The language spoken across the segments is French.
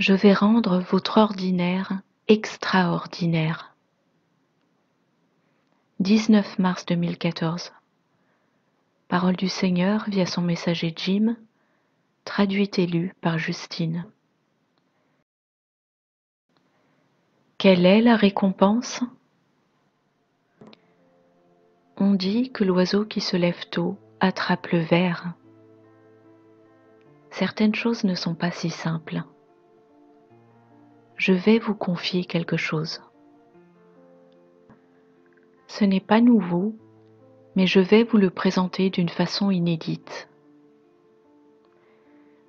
Je vais rendre votre ordinaire extraordinaire. 19 mars 2014. Parole du Seigneur via son messager Jim, traduite et lue par Justine. Quelle est la récompense? On dit que l'oiseau qui se lève tôt attrape le ver. Certaines choses ne sont pas si simples. Je vais vous confier quelque chose. Ce n'est pas nouveau, mais je vais vous le présenter d'une façon inédite.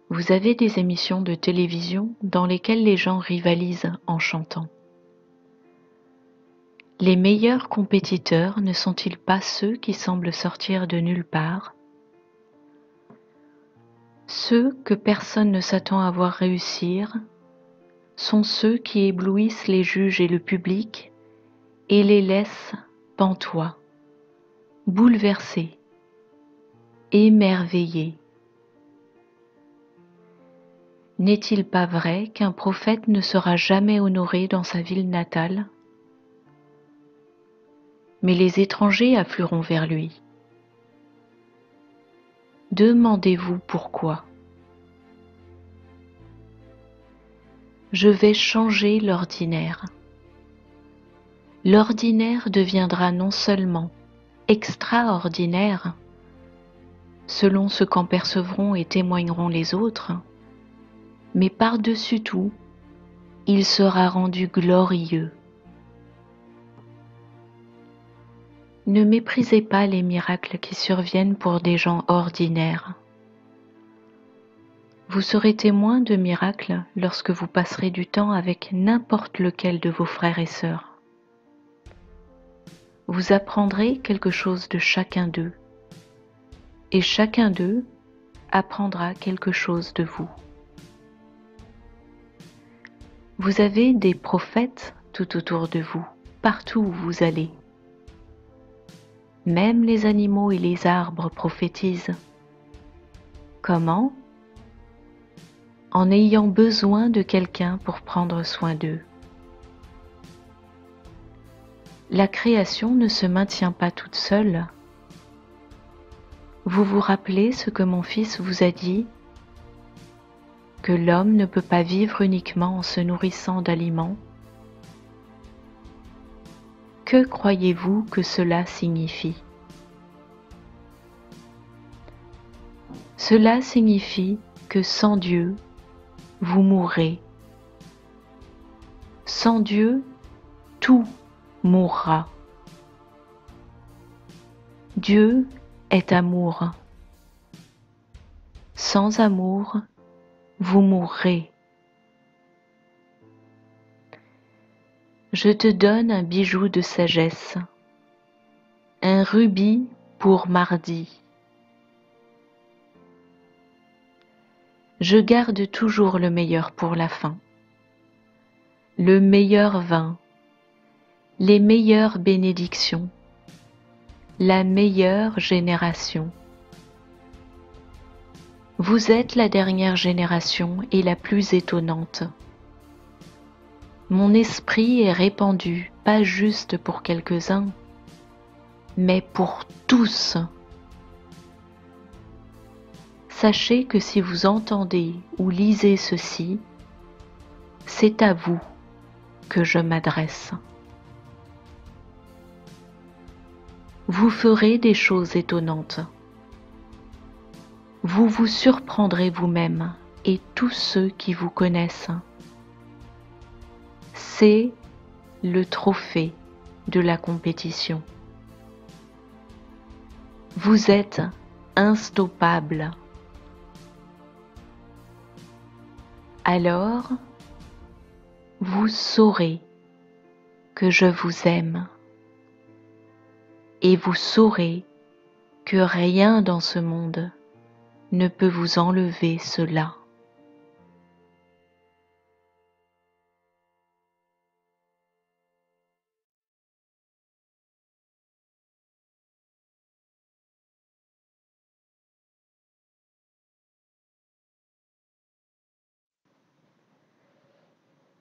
Vous avez des émissions de télévision dans lesquelles les gens rivalisent en chantant. Les meilleurs compétiteurs ne sont-ils pas ceux qui semblent sortir de nulle part? Ceux que personne ne s'attend à voir réussir sont ceux qui éblouissent les juges et le public et les laissent pantois, bouleversés, émerveillés. N'est-il pas vrai qu'un prophète ne sera jamais honoré dans sa ville natale? Mais les étrangers afflueront vers lui. Demandez-vous pourquoi. Je vais changer l'ordinaire. L'ordinaire deviendra non seulement extraordinaire, selon ce qu'en percevront et témoigneront les autres, mais par-dessus tout, il sera rendu glorieux. Ne méprisez pas les miracles qui surviennent pour des gens ordinaires. Vous serez témoin de miracles lorsque vous passerez du temps avec n'importe lequel de vos frères et sœurs. Vous apprendrez quelque chose de chacun d'eux, et chacun d'eux apprendra quelque chose de vous. Vous avez des prophètes tout autour de vous, partout où vous allez. Même les animaux et les arbres prophétisent. Comment? En ayant besoin de quelqu'un pour prendre soin d'eux. La création ne se maintient pas toute seule. Vous vous rappelez ce que mon fils vous a dit? Que l'homme ne peut pas vivre uniquement en se nourrissant d'aliments? Que croyez-vous que cela signifie? Cela signifie que sans Dieu, vous mourrez. Sans Dieu, tout mourra. Dieu est amour. Sans amour, vous mourrez. Je te donne un bijou de sagesse, un rubis pour mardi. Je garde toujours le meilleur pour la fin, le meilleur vin, les meilleures bénédictions, la meilleure génération. Vous êtes la dernière génération et la plus étonnante. Mon esprit est répandu, pas juste pour quelques-uns, mais pour tous. Sachez que si vous entendez ou lisez ceci, c'est à vous que je m'adresse. Vous ferez des choses étonnantes. Vous vous surprendrez vous-même et tous ceux qui vous connaissent. C'est le trophée de la compétition. Vous êtes instoppable. Alors, vous saurez que je vous aime et vous saurez que rien dans ce monde ne peut vous enlever cela.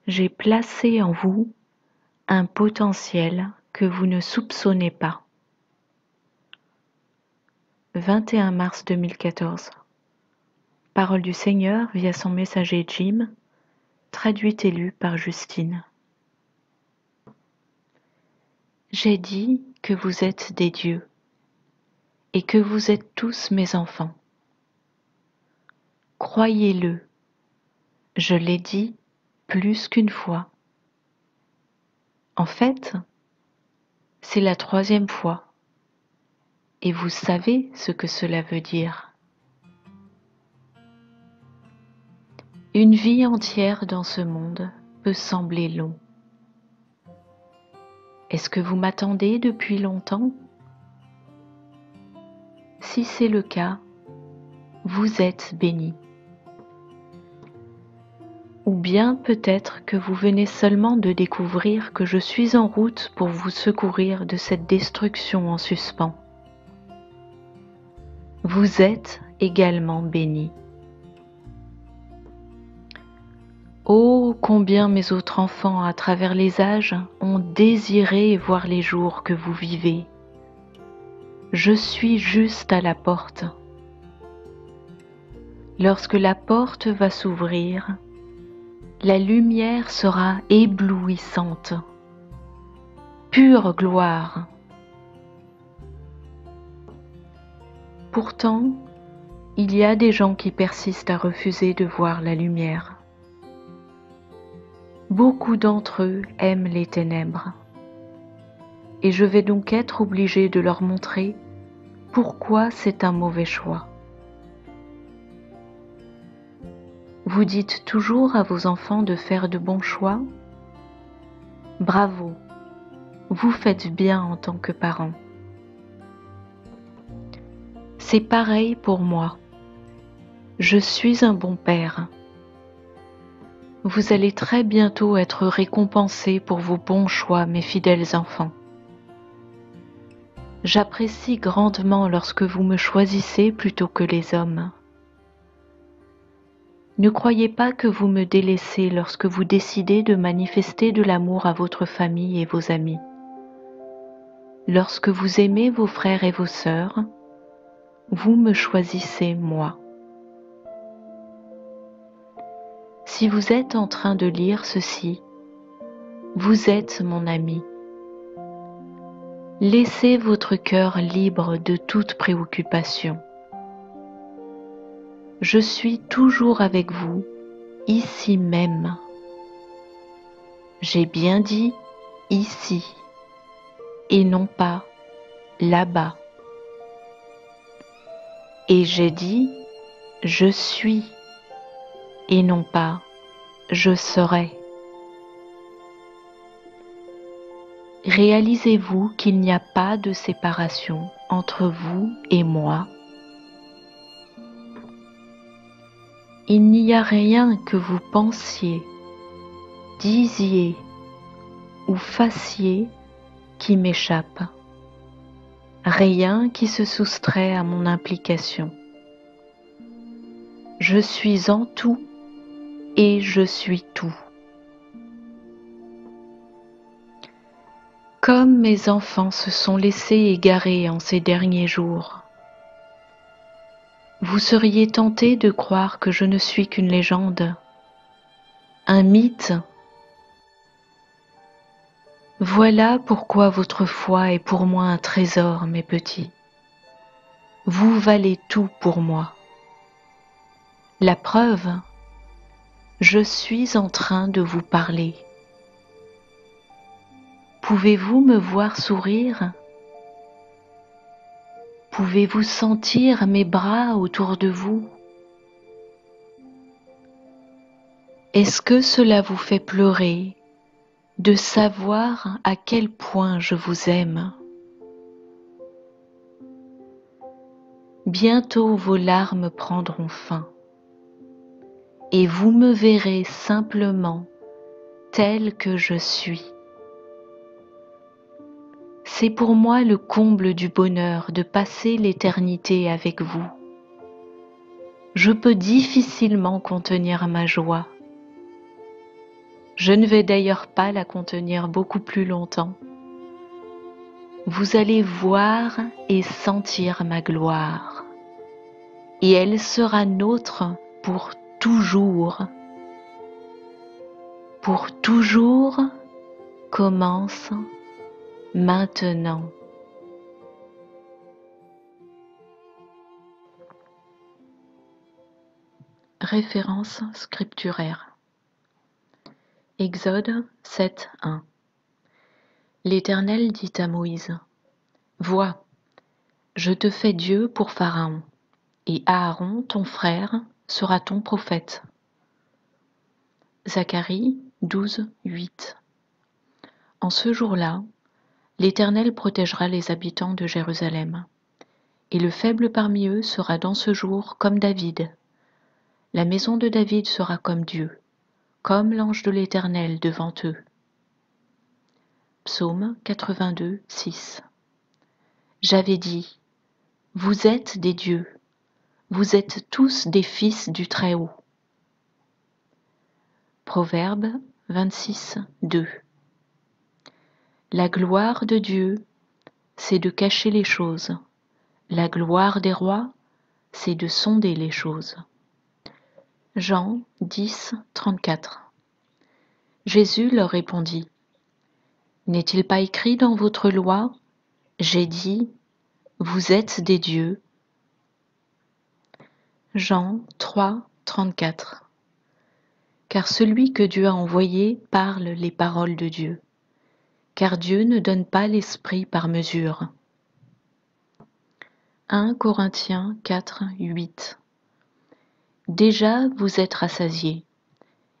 j'ai placé en vous un potentiel que vous ne soupçonnez pas. 21 mars 2014. Parole du Seigneur via son messager Jim, traduite et lue par Justine. J'ai dit que vous êtes des dieux et que vous êtes tous mes enfants. Croyez-le, je l'ai dit plus qu'une fois. En fait, c'est la 3e fois et vous savez ce que cela veut dire. Une vie entière dans ce monde peut sembler long. Est-ce que vous m'attendez depuis longtemps? Si c'est le cas, vous êtes béni. Ou bien peut-être que vous venez seulement de découvrir que je suis en route pour vous secourir de cette destruction en suspens. Vous êtes également béni. Oh, combien mes autres enfants à travers les âges ont désiré voir les jours que vous vivez. Je suis juste à la porte. Lorsque la porte va s'ouvrir, la lumière sera éblouissante, pure gloire. Pourtant, il y a des gens qui persistent à refuser de voir la lumière. Beaucoup d'entre eux aiment les ténèbres. Et je vais donc être obligée de leur montrer pourquoi c'est un mauvais choix. Vous dites toujours à vos enfants de faire de bons choix? Bravo, vous faites bien en tant que parents. C'est pareil pour moi. Je suis un bon père. Vous allez très bientôt être récompensés pour vos bons choix, mes fidèles enfants. J'apprécie grandement lorsque vous me choisissez plutôt que les hommes. Ne croyez pas que vous me délaissez lorsque vous décidez de manifester de l'amour à votre famille et vos amis. Lorsque vous aimez vos frères et vos sœurs, vous me choisissez moi. Si vous êtes en train de lire ceci, vous êtes mon ami. Laissez votre cœur libre de toute préoccupation. Je suis toujours avec vous, ici même. J'ai bien dit ici, et non pas là-bas. Et j'ai dit je suis, et non pas je serai. Réalisez-vous qu'il n'y a pas de séparation entre vous et moi. Il n'y a rien que vous pensiez, disiez ou fassiez qui m'échappe. Rien qui se soustrait à mon implication. Je suis en tout et je suis tout. Comme mes enfants se sont laissés égarer en ces derniers jours, vous seriez tenté de croire que je ne suis qu'une légende, un mythe. Voilà pourquoi votre foi est pour moi un trésor, mes petits. Vous valez tout pour moi. La preuve, je suis en train de vous parler. Pouvez-vous me voir sourire? Pouvez-vous sentir mes bras autour de vous? Est-ce que cela vous fait pleurer de savoir à quel point je vous aime? Bientôt vos larmes prendront fin et vous me verrez simplement tel que je suis. C'est pour moi le comble du bonheur de passer l'éternité avec vous. Je peux difficilement contenir ma joie. Je ne vais d'ailleurs pas la contenir beaucoup plus longtemps. Vous allez voir et sentir ma gloire, et elle sera nôtre pour toujours. Pour toujours commence maintenant. Référence scripturaire. Exode 7:1. L'Éternel dit à Moïse: Vois, je te fais Dieu pour Pharaon, et Aaron, ton frère, sera ton prophète. Zacharie 12:8. En ce jour-là, l'Éternel protégera les habitants de Jérusalem, et le faible parmi eux sera dans ce jour comme David. La maison de David sera comme Dieu, comme l'ange de l'Éternel devant eux. Psaume 82:6. J'avais dit: Vous êtes des dieux, vous êtes tous des fils du Très-Haut. Proverbe 26:2. La gloire de Dieu, c'est de cacher les choses. La gloire des rois, c'est de sonder les choses. Jean 10:34. Jésus leur répondit: N'est-il pas écrit dans votre loi: J'ai dit, vous êtes des dieux? Jean 3:34. Car celui que Dieu a envoyé parle les paroles de Dieu, car Dieu ne donne pas l'esprit par mesure. 1 Corinthiens 4:8. Déjà vous êtes rassasiés,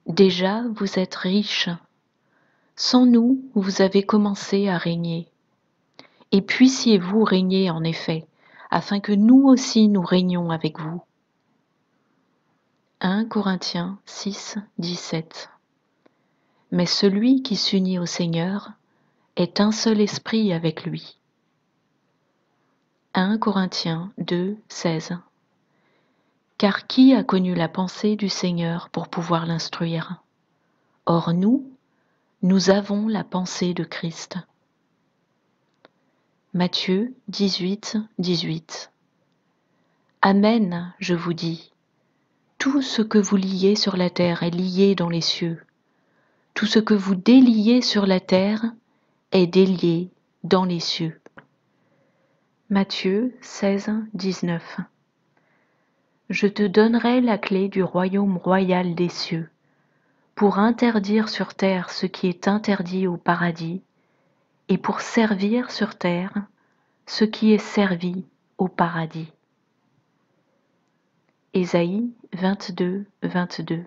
déjà vous êtes riches. Sans nous, vous avez commencé à régner. Et puissiez-vous régner en effet, afin que nous aussi nous régnions avec vous. 1 Corinthiens 6:17. Mais celui qui s'unit au Seigneur est un seul esprit avec lui. 1 Corinthiens 2:16. Car qui a connu la pensée du Seigneur pour pouvoir l'instruire? Or nous avons la pensée de Christ. Matthieu 18:18. Amen, je vous dis, tout ce que vous liez sur la terre est lié dans les cieux. Tout ce que vous déliez sur la terre est délié dans les cieux. Matthieu 16:19. Je te donnerai la clé du royaume royal des cieux, pour interdire sur terre ce qui est interdit au paradis, et pour servir sur terre ce qui est servi au paradis. Ésaïe 22:22.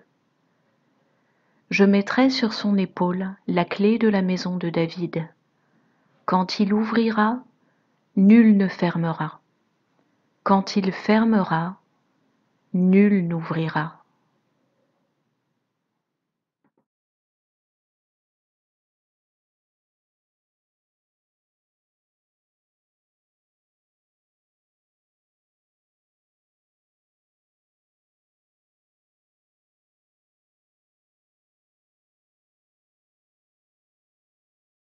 Je mettrai sur son épaule la clé de la maison de David. Quand il ouvrira, nul ne fermera. Quand il fermera, nul n'ouvrira.